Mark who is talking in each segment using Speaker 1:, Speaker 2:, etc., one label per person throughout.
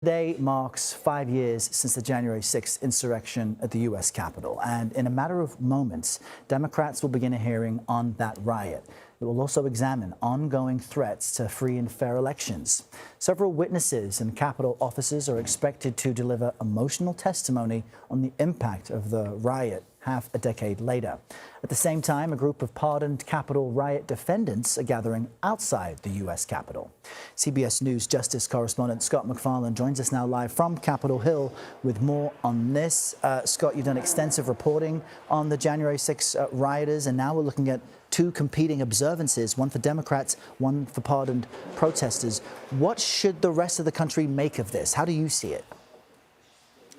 Speaker 1: Today marks 5 years since the January 6th insurrection at the U.S. Capitol, and in a matter of moments, Democrats will begin a hearing on that riot. It will also examine ongoing threats to free and fair elections. Several witnesses and Capitol officers are expected to deliver emotional testimony on the impact of the riot half a decade later. At the same time, a group of pardoned Capitol riot defendants are gathering outside the U.S. Capitol. CBS News Justice correspondent Scott MacFarlane joins us now live from Capitol Hill with more on this. Scott, you've done extensive reporting on the January 6 rioters, and now we're looking at two competing observances, one for Democrats, one for pardoned protesters. What should the rest of the country make of this? How do you see it?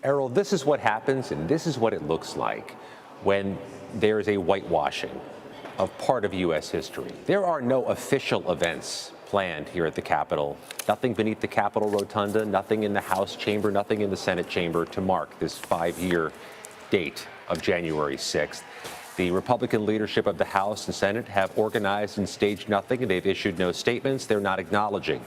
Speaker 2: Errol, this is what happens, and this is what it looks like when there is a whitewashing of part of U.S. history. There are no official events planned here at the Capitol. Nothing beneath the Capitol Rotunda, nothing in the House chamber, nothing in the Senate chamber to mark this 5-year date of January 6th. The Republican leadership of the House and Senate have organized and staged nothing, and they've issued no statements. They're not acknowledging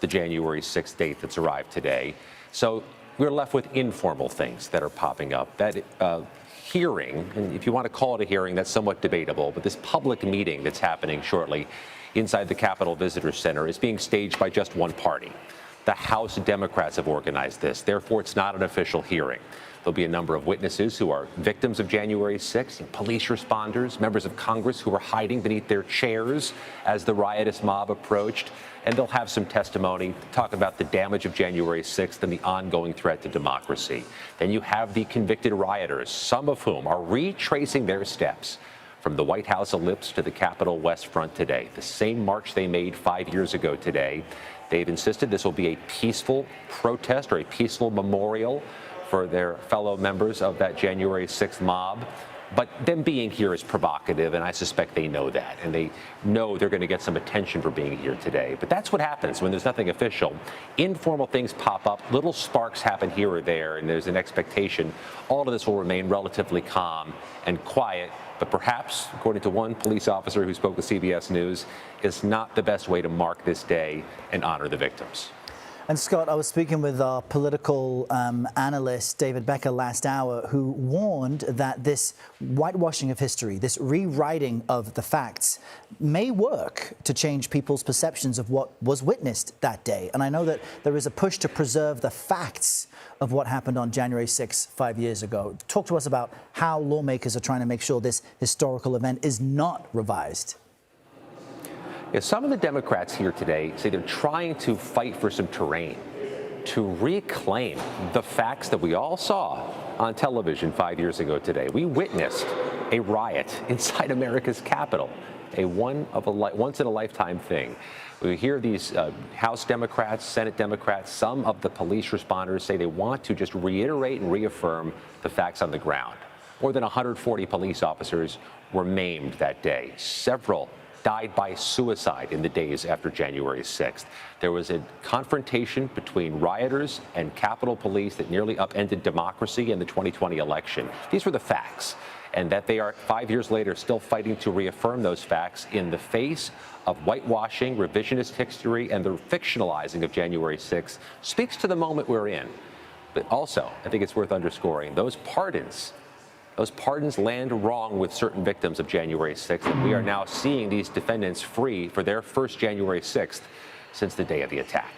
Speaker 2: the January 6th date that's arrived today. So we're left with informal things that are popping up. That hearing, and if you want to call it a hearing, that's somewhat debatable, but this public meeting that's happening shortly inside the Capitol Visitor Center is being staged by just one party. The House Democrats have organized this. Therefore, it's not an official hearing. There'll be a number of witnesses who are victims of January 6th, police responders, members of Congress who were hiding beneath their chairs as the riotous mob approached. And they'll have some testimony, talk about the damage of January 6th and the ongoing threat to democracy. Then you have the convicted rioters, some of whom are retracing their steps from the White House ellipse to the Capitol West Front today, the same march they made 5 years ago today. They've insisted this will be a peaceful protest or a peaceful memorial for their fellow members of that January 6th mob. But them being here is provocative, and I suspect they know that, and they know they're going to get some attention for being here today. But that's what happens when there's nothing official. Informal things pop up, little sparks happen here or there, and there's an expectation all of this will remain relatively calm and quiet. But perhaps, according to one police officer who spoke with CBS News, it's not the best way to mark this day and honor the victims.
Speaker 1: And Scott, I was speaking with our political analyst, David Becker, last hour, who warned that this whitewashing of history, this rewriting of the facts, may work to change people's perceptions of what was witnessed that day. And I know that there is a push to preserve the facts of what happened on January 6th 5 years ago. Talk to us about how lawmakers are trying to make sure this historical event is not revised.
Speaker 2: Yeah, some of the Democrats here today say they're trying to fight for some terrain, to reclaim the facts that we all saw on television 5 years ago today. We witnessed a riot inside America's Capitol, a once-in-a-lifetime thing. We hear these House Democrats, Senate Democrats, some of the police responders say they want to just reiterate and reaffirm the facts on the ground. More than 140 police officers were maimed that day. Several died by suicide in the days after January 6th. There was a confrontation between rioters and Capitol Police that nearly upended democracy in the 2020 election. These were the facts, and that they are 5 years later still fighting to reaffirm those facts in the face of whitewashing, revisionist history, and the fictionalizing of January 6th speaks to the moment we're in. But also, I think it's worth underscoring, those pardons land wrong with certain victims of January 6th, and we are now seeing these defendants free for their first January 6th since the day of the attack.